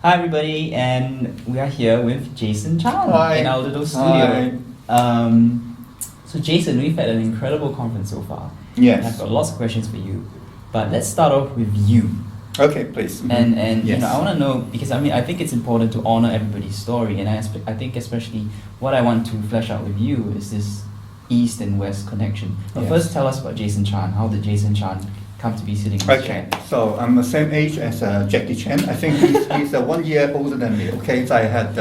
Hi everybody, and we are here with Jason Chan Hi. in our little studio. So Jason, we've had an incredible conference so far. Yes. And I've got lots of questions for you, but let's start off with you. Okay, please. And Yes. I want to know, because I think it's important to honor everybody's story, and I think especially what I want to flesh out with you is this East and West connection. But Yes. first, tell us about Jason Chan. How did Jason Chan come to be sitting in this Okay, chair? so I'm the same age as Jackie Chan. I think he's 1 year older than me. Okay, so I had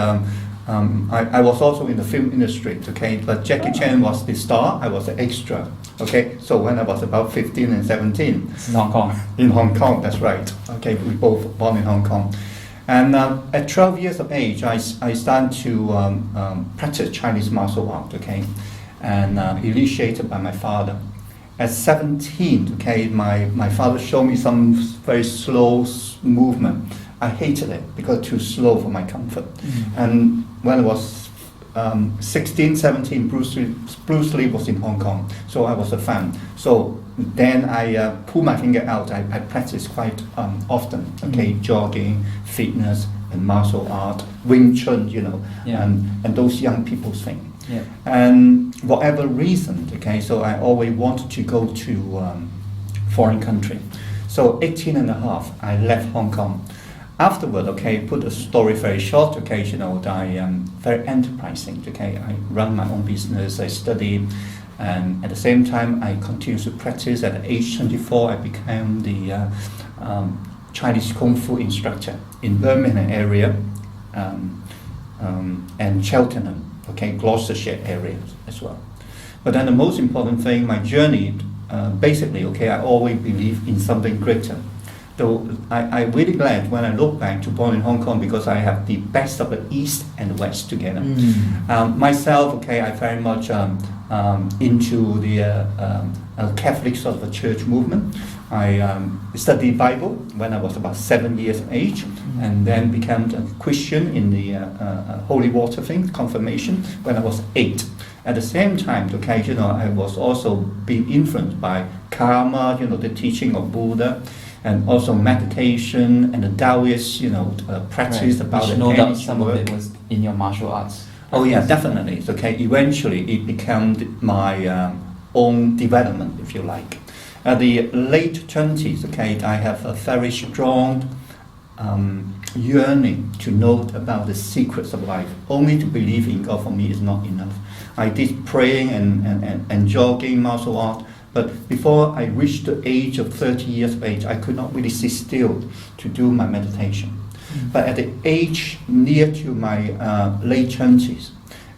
I was also in the film industry. Okay, but Jackie Chan was the star. I was the extra. Okay, so when I was about 15 and 17. This is Hong Kong. In Hong Kong, that's right. Okay, we both born in Hong Kong. And at 12 years of age, I started to practice Chinese martial art, okay, and initiated by my father. At 17, okay, my father showed me some very slow movement. I hated it because too slow for my comfort. And when I was 16, 17, Bruce Lee was in Hong Kong, so I was a fan. So then I pulled my finger out. I practiced quite often, okay, jogging, fitness, and martial art, Wing Chun, and those young people's thing. Yeah. And whatever reason, okay, so I always wanted to go to foreign country. So 18 and a half, I left Hong Kong. Afterward, okay, put the story very short, okay, I am very enterprising, okay, I run my own business, I study, and at the same time, I continue to practice. At age 24, I became the Chinese Kung Fu instructor in Birmingham area and Cheltenham, okay, Gloucestershire area as well. But then the most important thing, my journey, basically, okay, I always believe in something greater. So I'm really glad when I look back to born in Hong Kong because I have the best of the East and West together. Myself, okay, I very much into the Catholic sort of a church movement. I studied Bible when I was about 7 years of age, and then became a Christian in the holy water thing, confirmation, when I was 8. At the same time, okay, I was also being influenced by karma, the teaching of Buddha, and also meditation and the Taoist, practice about it. No doubt some of it was in your martial arts. Oh yeah, definitely. It's okay. Eventually, it became my own development, if you like. At the late 20s, okay, I have a very strong yearning to know about the secrets of life. Only to believe in God for me is not enough. I did praying and jogging, martial art, but before I reached the age of 30 years of age, I could not really sit still to do my meditation. But at the age near to my late 20s,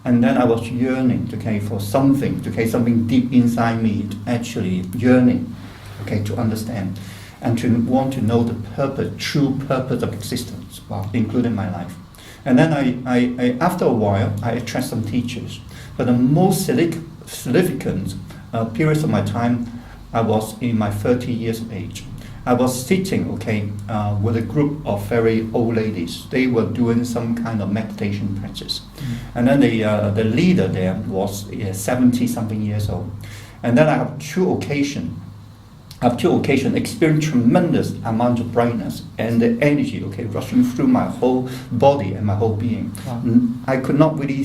and then I was yearning, okay, for something, okay, something deep inside me, actually yearning, okay, to understand, and to want to know the purpose, true purpose of existence, including my life. And then I after a while, I attract some teachers. But the most significant periods of my time, I was in my 30 years of age. I was sitting, okay, with a group of very old ladies. They were doing some kind of meditation practice. And then the leader there was 70-something years old. And then I have two occasions experienced tremendous amount of brightness and the energy, okay, rushing through my whole body and my whole being. I could not really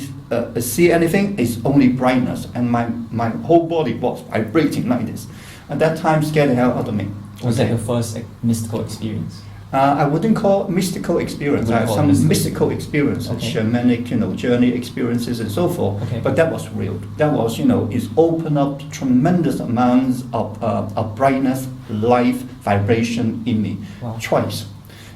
see anything. It's only brightness, and my whole body was vibrating like this. At that time, scared the hell out of me. Was that your first mystical experience? I wouldn't call it mystical experience. I have some mystical experience, okay, shamanic, journey experiences and so forth. Okay. But that was real. That was, it's opened up tremendous amounts of brightness, life, vibration in me, twice.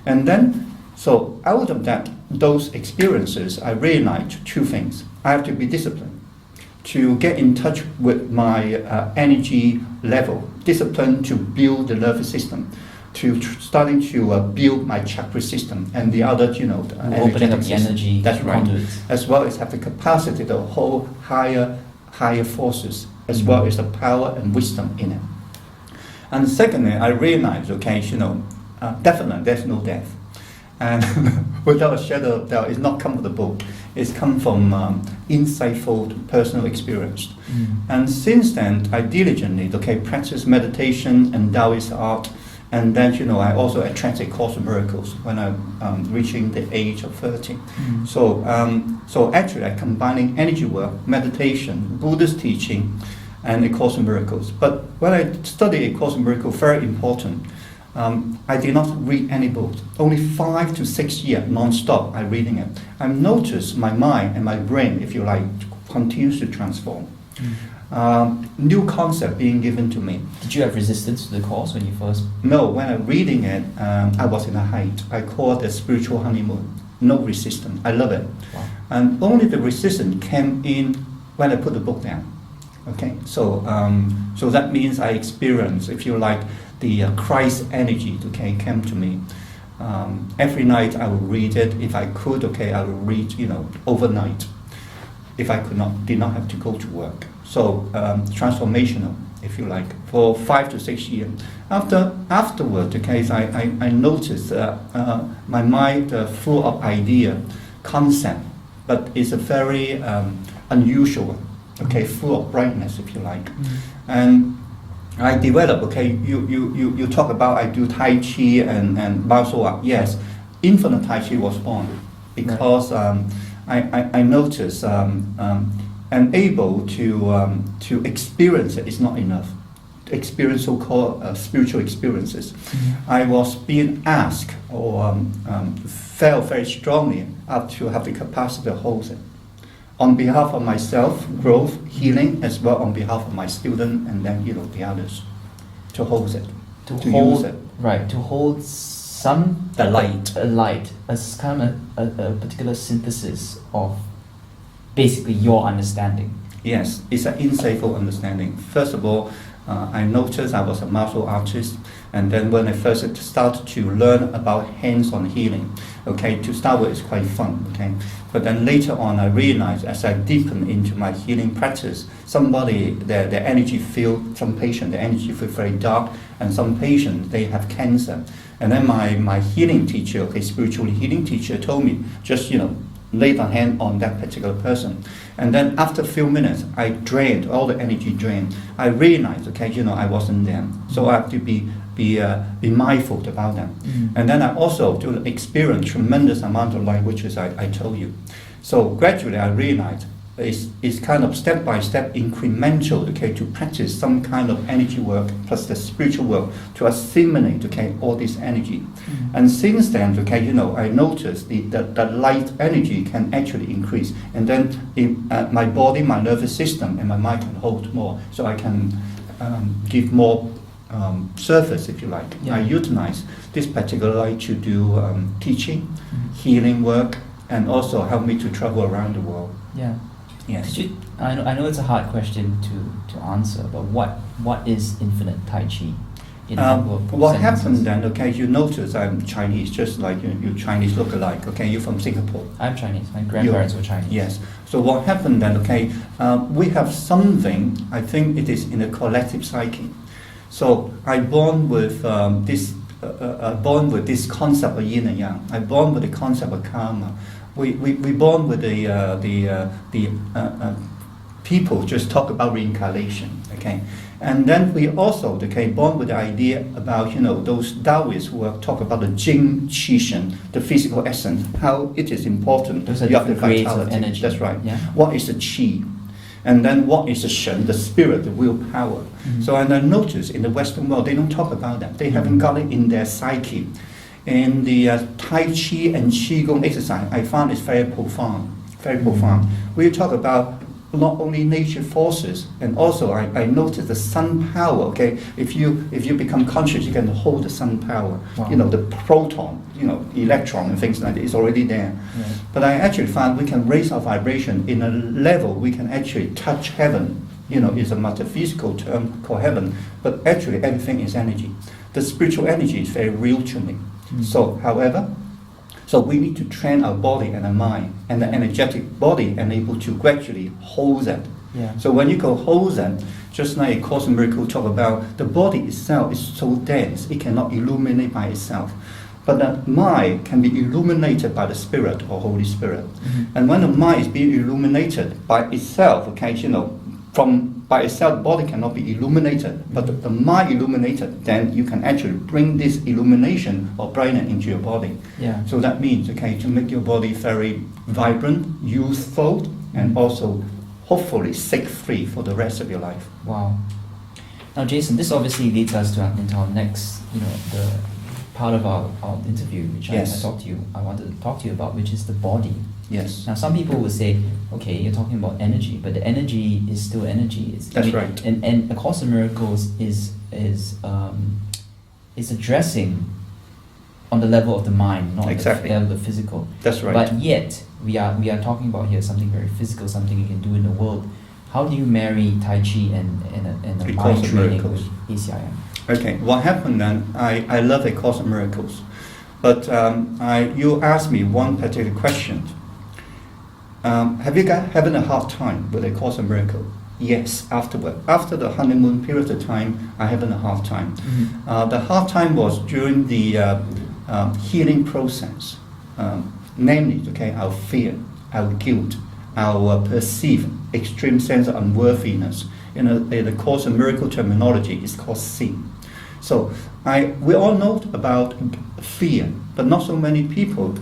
And then, so out of those experiences, I realized two things. I have to be disciplined to get in touch with my energy level, discipline to build the nervous system, to starting to build my chakra system and the other, opening up the energy. That's right. Conduits. As well as have the capacity to hold higher forces, as well as the power and wisdom in it. And secondly, I realized, okay, definitely there's no death. And without a shadow of doubt, it's not comfortable. It's come from insightful personal experience. And since then, I diligently, practice meditation and Taoist art And then, I also attended A Course in Miracles when I'm reaching the age of 30. So actually, I'm combining energy work, meditation, Buddhist teaching, and A Course in Miracles. But when I study A Course in Miracles, very important, I did not read any books. Only 5 to 6 years, non-stop, I'm reading it. I noticed my mind and my brain, if you like, continues to transform. New concept being given to me. Did you have resistance to the course when you first? No, when I'm reading it, I was in a height. I call it a spiritual honeymoon. No resistance. I love it. Wow. And only the resistance came in when I put the book down. Okay, so that means I experienced, if you like, the Christ energy. Okay, came to me. Every night I would read it. If I could, I would read, overnight. If I did not have to go to work. So transformational, if you like, for 5 to 6 years. Afterward, I noticed my mind full of idea, concept, but it's a very unusual, full of brightness, if you like. And I developed, you talk about I do Tai Chi and martial art. Yes, infinite Tai Chi was born because I noticed and able to experience it is not enough. Experience so-called spiritual experiences. I was being asked or felt very strongly to have the capacity to hold it. On behalf of myself, growth, healing, as well on behalf of my student and then the others, to hold it, to use it. Right, to hold the light. A light, as kind of a particular synthesis of basically your understanding. Yes, it's an insightful understanding. First of all, I noticed I was a martial artist, and then when I first started to learn about hands-on healing, to start with it's quite fun, but then later on I realized as I deepen into my healing practice, somebody, their energy field, some patient, the energy feel very dark, and some patients, they have cancer. And then my healing teacher, spiritual healing teacher told me, just, laid a hand on that particular person. And then after a few minutes, I drained, all the energy drained. I realized, I wasn't them. So I have to be mindful about them. And then I also do experience tremendous amount of light, which is I told you. So gradually I realized it's kind of step by step incremental, to practice some kind of energy work plus the spiritual work to assimilate, all this energy. And since then, I noticed the light energy can actually increase, and then my body, my nervous system, and my mind can hold more, so I can give more surface, if you like. I utilize this particular light to do teaching, healing work, and also help me to travel around the world. Yeah. Yes. I know it's a hard question to answer, but what is infinite Tai Chi? What happened then, you notice I'm Chinese, just like you Chinese look alike, you're from Singapore. I'm Chinese, my grandparents were Chinese. Yes. So what happened then, we have something, I think it is in the collective psyche. So I born with this concept of yin and yang. I born with the concept of karma. We born with the people just talk about reincarnation, and then we also born with the idea about those Taoists who talk about the Jing Qi Shen, the physical essence, how it is important. Those are you have the creative vitality. energy. That's right. Yeah. What is the Qi? And then what is the Shen, the spirit, the willpower? So and I notice in the Western world they don't talk about that. They haven't got it in their psyche. In the Tai Chi and Qigong exercise, I found it's very profound, very profound. We talk about not only nature forces, and also I noticed the sun power. If you become conscious, you can hold the sun power. Wow. The proton, electron and things like that is already there. Yeah. But I actually found we can raise our vibration in a level we can actually touch heaven. It's a metaphysical term called heaven, but actually everything is energy. The spiritual energy is very real to me. So, however, we need to train our body and our mind, and the energetic body and able to gradually hold that. Yeah. So when you go hold that, just like A Course in Miracles talk about, the body itself is so dense, it cannot illuminate by itself. But the mind can be illuminated by the Spirit or Holy Spirit. And when the mind is being illuminated by itself, from by itself, the body cannot be illuminated, but the mind illuminated, then you can actually bring this illumination or brightness into your body. Yeah. So that means, okay, to make your body very vibrant, youthful, and also hopefully sick-free for the rest of your life. Wow. Now, Jason, this obviously leads us into our next, the part of our interview, which Yes. I wanted to talk to you about, which is the body. Yes. Now, some people would say, okay, you're talking about energy, but the energy is still energy. That's right. And A Course in Miracles is addressing on the level of the mind, not Exactly. the level of the physical. That's right. But yet, we are talking about here something very physical, something you can do in the world. How do you marry Tai Chi and a A mind Course in training Miracles. with ACIM? Okay, what happened then, I love A Course in Miracles, but you asked me one particular question. Have you having a hard time with A Course in Miracles? Yes, afterward. After the honeymoon period of time, I having a hard time. Mm-hmm. The hard time was during the healing process, namely, okay, our fear, our guilt, our perceived extreme sense of unworthiness. In the Course in Miracle terminology, it's called sin. So we all know about fear, but not so many people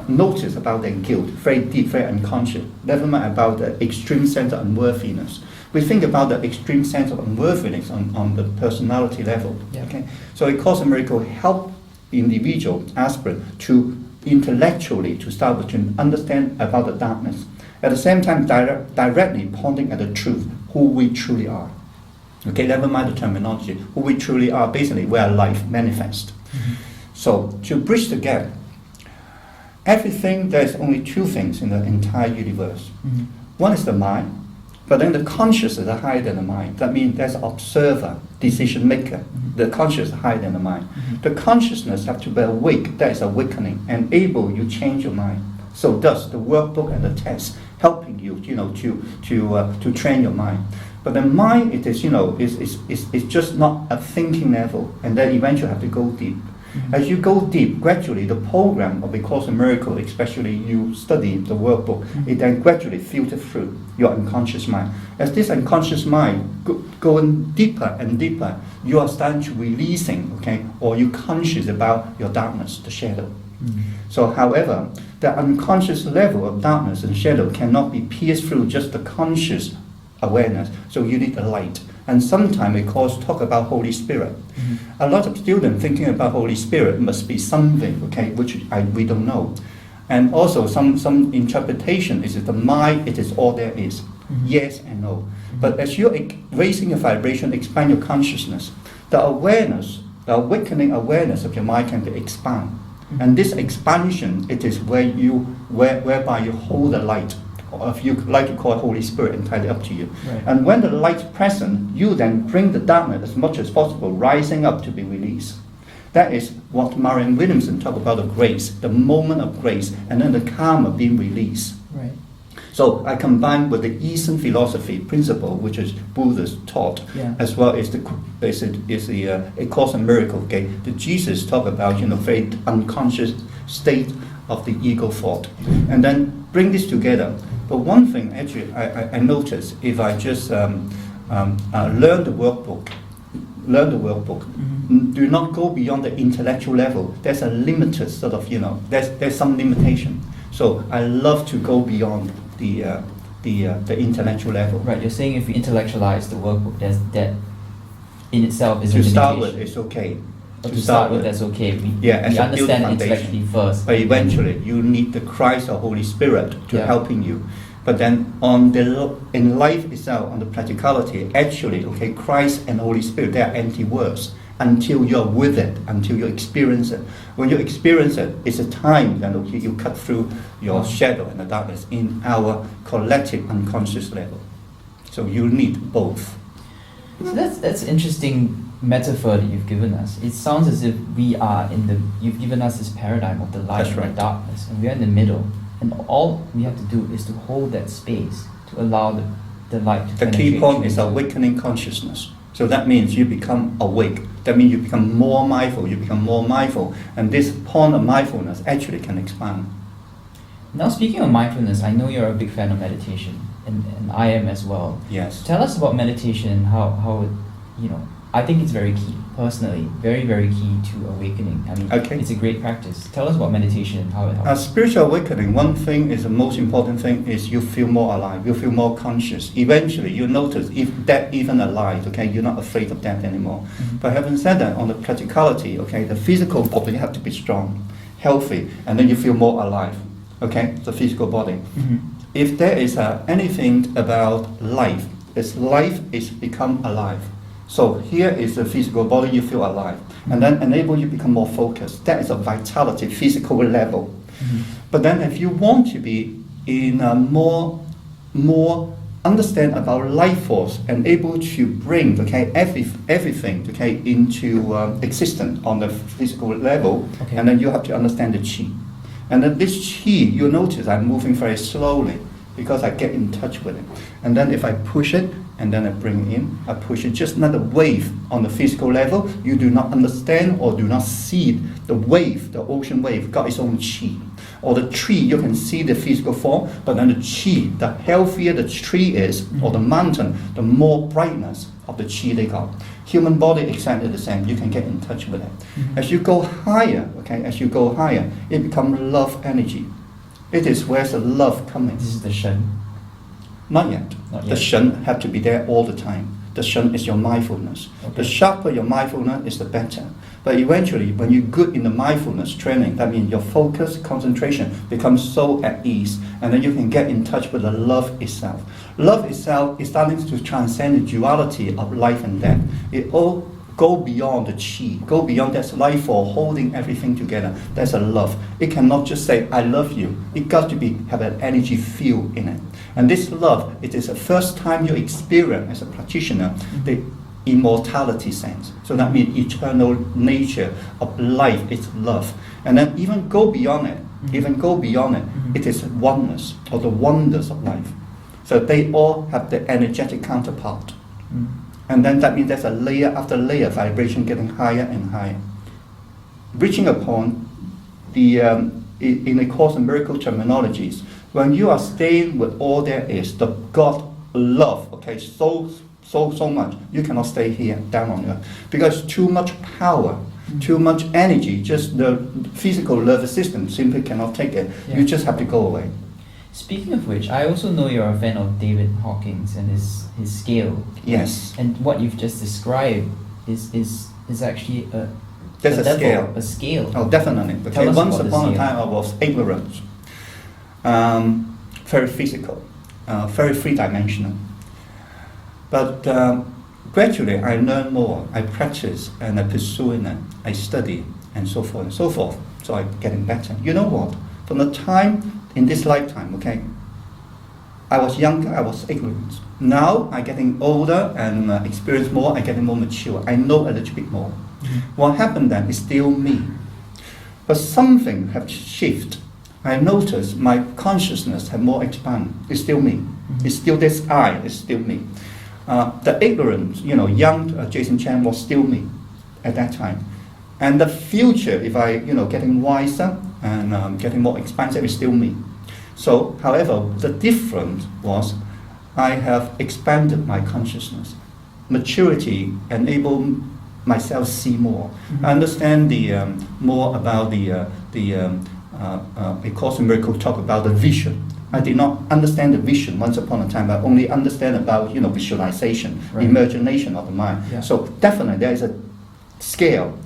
notice about their guilt, very deep, very unconscious. Never mind about the extreme sense of unworthiness. We think about the extreme sense of unworthiness on the personality level. Yeah. Okay, so A Course in Miracle help individual aspirant to intellectually to start to understand about the darkness. At the same time, directly pointing at the truth, who we truly are. Okay, never mind the terminology. Who we truly are, basically, where life manifests. Mm-hmm. So, to bridge the gap, there's only two things in the entire universe. Mm-hmm. One is the mind, but then the consciousness is higher than the mind. That means there's an observer, decision maker. Mm-hmm. The consciousness is higher than the mind. Mm-hmm. The consciousness have to be awake, that is awakening, and able you change your mind. So thus the workbook and the test helping you, to train your mind. But the mind, it is, is just not a thinking level, and then eventually have to go deep. Mm-hmm. As you go deep, gradually the program of A Course in Miracle, especially you study the workbook, it then gradually filters through your unconscious mind. As this unconscious mind going deeper and deeper, you are starting to releasing, okay, or you conscious about your darkness, the shadow. Mm-hmm. So, however, the unconscious level of darkness and shadow cannot be pierced through just the conscious awareness. So you need the light. And sometimes A Course talk about Holy Spirit. Mm-hmm. A lot of students thinking about Holy Spirit must be something, okay, which we don't know. And also some interpretation is that the mind, it is all there is. Mm-hmm. Yes and no. But as you're raising your vibration, expand your consciousnly, the awareness, the awakening awareness of your mind can be expanded. And this expansion, it is whereby you hold the light, or if you like to call it Holy Spirit, entirely up to you. Right. And when the light is present, you then bring the darkness as much as possible, rising up to be released. That is what Marianne Williamson talked about, the grace, the moment of grace, and then the karma being released. Right. So I combine with the Eastern philosophy principle, which is Buddha's taught, Yeah. as well as A Course in Miracle. Okay, the Jesus talk about very unconscious state of the ego thought, and then bring this together. But one thing actually I noticed, if I just learn the workbook, Mm-hmm. do not go beyond the intellectual level. There's a limited sort of there's some limitation. So I love to go beyond the intellectual level. Right, you're saying if you intellectualize the workbook, that in itself is a To limitation. start with, it's okay. But to start with, that's okay. We as a build understand foundation. intellectually first. But eventually, you need the Christ or Holy Spirit to Yeah. helping you. But then in life itself, on the practicality, actually, okay, Christ and Holy Spirit, they are empty words until you're with it, until you experience it. When you experience it, it's a time that you cut through your shadow and the darkness in our collective unconscious level. So you need both. So that's interesting metaphor that you've given us. It sounds as if you've given us this paradigm of the light That's and right. the darkness, and we're in the middle. And all we have to do is to hold that space to allow the light to The penetrate key point through is the- awakening consciousness. So that means you become awake. That means you become more mindful. And this point of mindfulness actually can expand. Now, speaking of mindfulness, I know you're a big fan of meditation. and I am as well. Yes. Tell us about meditation, how it, I think it's very key, personally, very, very key to awakening. I mean, Okay. it's a great practice. Tell us about meditation and how it helps. Spiritual awakening, one thing is the most important thing is you feel more alive, you feel more conscious. Eventually, you notice if death even alive, okay, you're not afraid of death anymore. Mm-hmm. But having said that, on the practicality, okay, the physical body have to be strong, healthy, and then you feel more alive, okay, the physical body. Mm-hmm. If there is anything about life is become alive. So here is the physical body, you feel alive. And then enable you become more focused. That is a vitality, physical level. Mm-hmm. But then if you want to be in a more understand about life force and able to bring everything into existence on the physical level, Okay. and then you have to understand the chi. And then this chi, you notice I'm moving very slowly because I get in touch with it. And then if I push it, and then I bring it in, I push it, just another wave on the physical level, you do not understand or do not see the wave, the ocean wave, got its own chi. Or the tree, you can see the physical form, but then the chi, the healthier the tree is, or the mountain, the more brightness of the chi they got. Human body exactly the same, you can get in touch with it. Mm-hmm. As you go higher, it becomes love energy. It is where's the love coming. This is the Shen. Not yet. Not The yet. Shen have to be there all the time. The Shen is your mindfulness. Okay. The sharper your mindfulness is the better. But eventually, when you're good in the mindfulness training, that means your focus, concentration becomes so at ease, and then you can get in touch with the love itself. Love itself is starting to transcend the duality of life and death. It all go beyond the chi, go beyond that life for holding everything together. That's a love. It cannot just say, I love you. It got to be have an energy feel in it. And this love, it is the first time you experience as a practitioner the immortality sense. So that means eternal nature of life is love. And then even go beyond it, it is oneness or the wonders of life. So they all have the energetic counterpart. Mm. And then that means there's a layer after layer vibration getting higher and higher. Reaching upon the, in the Course in Miracle terminologies, when you are staying with all there is, the God love, okay, so much, you cannot stay here down on earth. Because too much power, too much energy, just the physical nervous system simply cannot take it. Yeah. You just have to go away. Speaking of which, I also know you're a fan of David Hawkins and his scale. Yes. And what you've just described is actually There's a level, scale. a scale. Oh, definitely. Tell Okay, us once about the upon a scale. time I was ignorant, very physical, very three-dimensional. But gradually I learn more, I practice and I pursue it, I study and so forth and so forth. So I'm getting better. You know what? From the time in this lifetime, okay, I was younger, I was ignorant. Now I'm getting older and experience more, I'm getting more mature. I know a little bit more. What happened then is still me. But something has shifted. I noticed my consciousness had more expanded. It's still me. It's still this I, it's still me. The ignorant, young Jason Chan was still me at that time. And the future, if I, getting wiser and getting more expansive, is still me. So, however, the difference was I have expanded my consciousness. Maturity enabled myself see more. I understand the more about the Course in Miracles talk about the vision. I did not understand the vision once upon a time. I only understand about visualization, Right. imagination of the mind. Yeah. So definitely there is a scale.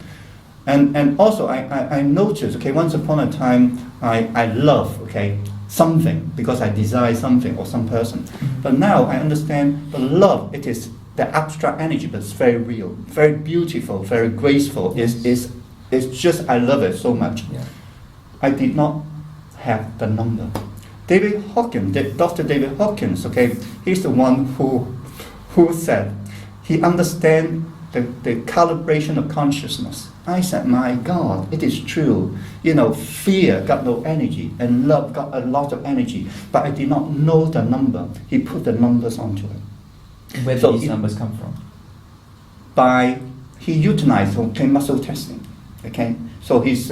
And also I noticed, okay, once upon a time I love, okay, something because I desire something or some person. But now I understand the love, it is the abstract energy, but it's very real, very beautiful, very graceful. It's just, I love it so much. Yeah. I did not have the number. Dr. David Hawkins, okay, he's the one who said he understands the calibration of consciousness. I said, my God, it is true. Fear got no energy and love got a lot of energy, but I did not know the number. He put the numbers onto it. Where do these numbers come from? He utilized muscle testing. Okay, So his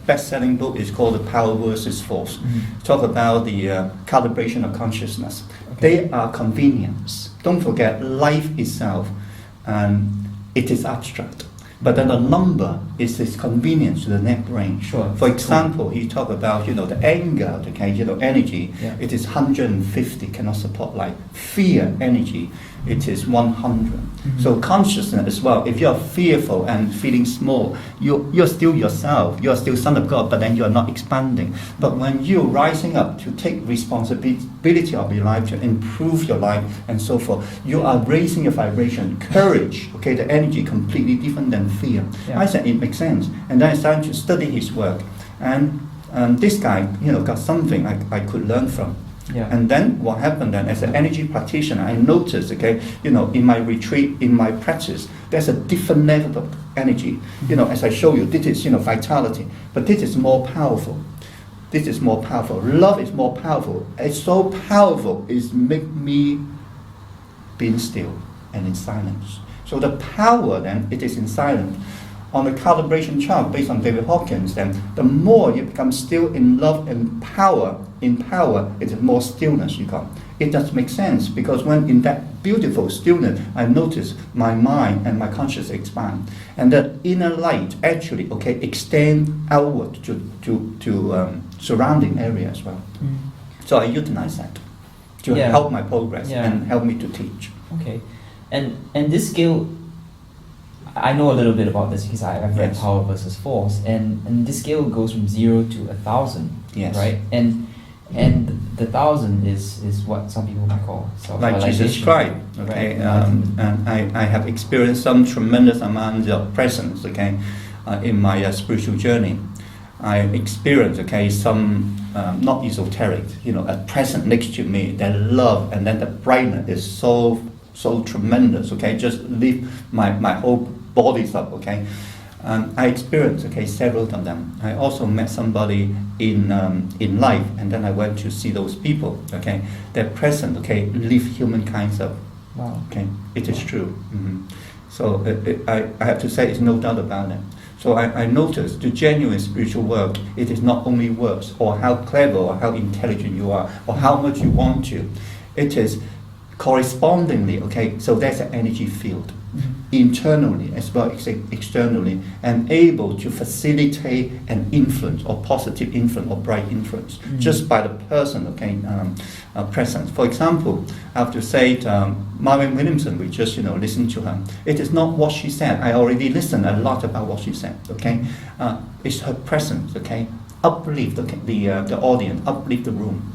best-selling book is called The Power versus Force. Talk about the calibration of consciousness. They are convenience. Don't forget, life itself, it is abstract. But then the number is its convenience to the net brain. Sure. For example, he talked about the anger, energy. Yeah. It is 150, cannot support life. Fear energy, it is 100. So consciousness as well. If you are fearful and feeling small, you're still yourself. You are still son of God, but then you are not expanding. But when you're rising up to take responsibility of your life, to improve your life, and so forth, you are raising your vibration. Courage, the energy completely different than fear. Yeah. I said it makes sense, and then I started to study his work, and this guy, got something I could learn from. Yeah. And then what happened then, as an energy practitioner, I noticed, in my retreat, in my practice, there's a different level of energy. As I show you, this is, vitality, but this is more powerful. This is more powerful. Love is more powerful. It's so powerful, it's make me being still and in silence. So the power then, it is in silence. On the calibration chart based on David Hawkins, then the more you become still in love and power, it is more stillness you got. It does make sense, because when in that beautiful stillness, I notice my mind and my consciousness expand, and that inner light actually extend outward to surrounding area as well. So I utilize that to help my progress and help me to teach. Okay, and this skill, I know a little bit about this because I've read Power versus Force, and this scale goes from 0 to 1,000, right? And the 1,000 is what some people might call self-realization. Like Jesus Christ, Right. And I have experienced some tremendous amount of presence, in my spiritual journey. I experienced, some not esoteric, a presence next to me, that love, and then the brightness is so tremendous, just lift my whole bodies up, I experienced, several of them. I also met somebody in life, and then I went to see those people, Their presence, lift humankind up. Wow. It is true. So I have to say, it's no doubt about it. So I noticed the genuine spiritual work, it is not only words, or how clever or how intelligent you are, or how much you want to. It is correspondingly, so there's an energy field, internally as well as externally, and able to facilitate an influence, or positive influence, or bright influence, just by the person, presence. For example, I have to say, Marianne Williamson, we just listened to her. It is not what she said. I already listened a lot about what she said. It's her presence. Uplift the audience, uplift the room.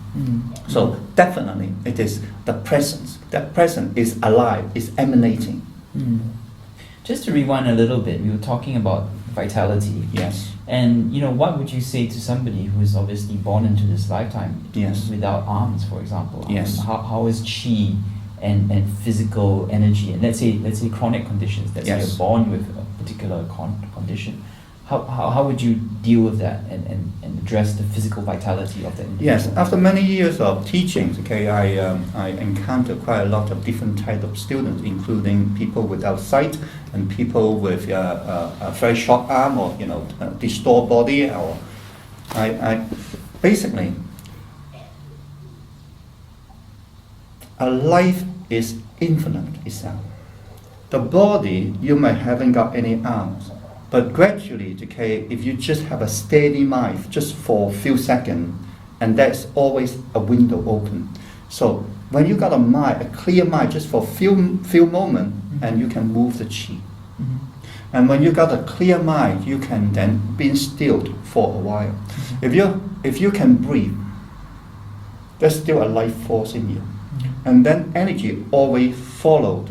So definitely it is the presence. That presence is alive, is emanating. Just to rewind a little bit, we were talking about vitality. Yes. And what would you say to somebody who is obviously born into this lifetime without arms, for example? Yes. How is chi and physical energy, and let's say chronic conditions, that you're born with a particular condition, how would you deal with that and address the physical vitality of the individual? Yes, after many years of teachings, I encountered quite a lot of different types of students, including people without sight and people with a very short arm, or distorted body. Or I basically, a life is infinite itself. The body, you might haven't got any arms. But gradually, if you just have a steady mind, just for a few seconds, and there's always a window open. So when you got a mind, a clear mind, just for a few moments, and you can move the chi. And when you got a clear mind, you can then be still for a while. If you can breathe, there's still a life force in you. And then energy always followed.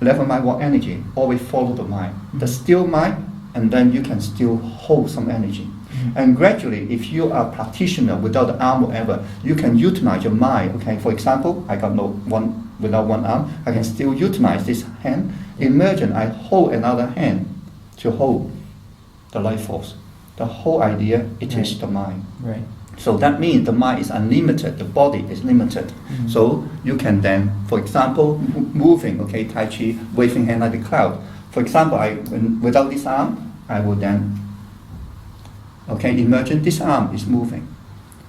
Never mind what energy, always follow the mind. The still mind, and then you can still hold some energy. And gradually, if you are a practitioner without the arm or whatever, you can utilize your mind. For example, I got without one arm, I can still utilize this hand. Imagine I hold another hand to hold the life force. The whole idea, it is the mind. Right. So that means the mind is unlimited, the body is limited. So you can then, for example, moving, Tai Chi, waving hand like a cloud. For example, without this arm, I would then Okay, imagine this arm is moving.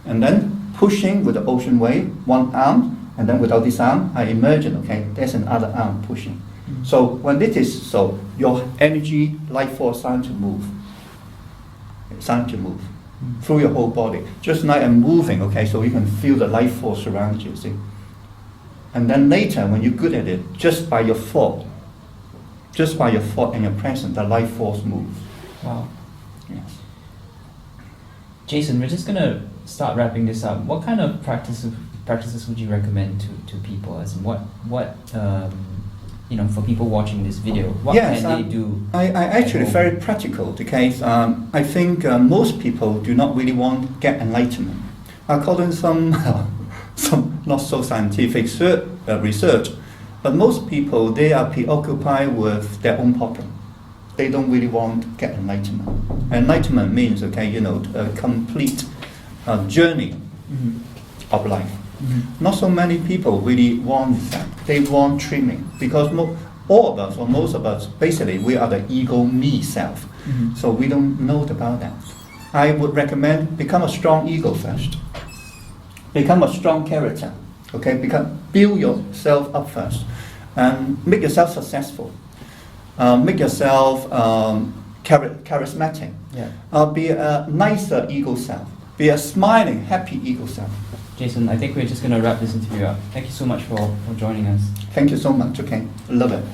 And then pushing with the ocean wave, one arm, and then without this arm, I imagine, okay, there's another arm pushing. So when it is so, your energy, life force starting to move. It's starting to move through your whole body. Just like I'm moving, okay, so you can feel the life force around you, see? And then later, when you're good at it, just by your thought and your presence, the life force moves. Wow. Yes. Jason, we're just gonna start wrapping this up. What kind of practices would you recommend to people? As in what for people watching this video, what can they do? I actually very practical. The case, I think most people do not really want to get enlightenment. According to some not so scientific research, but most people, they are preoccupied with their own problem. They don't really want to get enlightenment. Enlightenment means, okay, a complete journey of life. Not so many people really want that. They want trimming because all of us, or most of us, basically we are the ego me self. So we don't know about that. I would recommend become a strong ego first. Become a strong character. Okay, build yourself up first, and make yourself successful. Make yourself charismatic. Yeah. Be a nicer ego self. Be a smiling, happy ego self. Jason, I think we're just going to wrap this interview up. Thank you so much for joining us. Thank you so much. Okay, love it.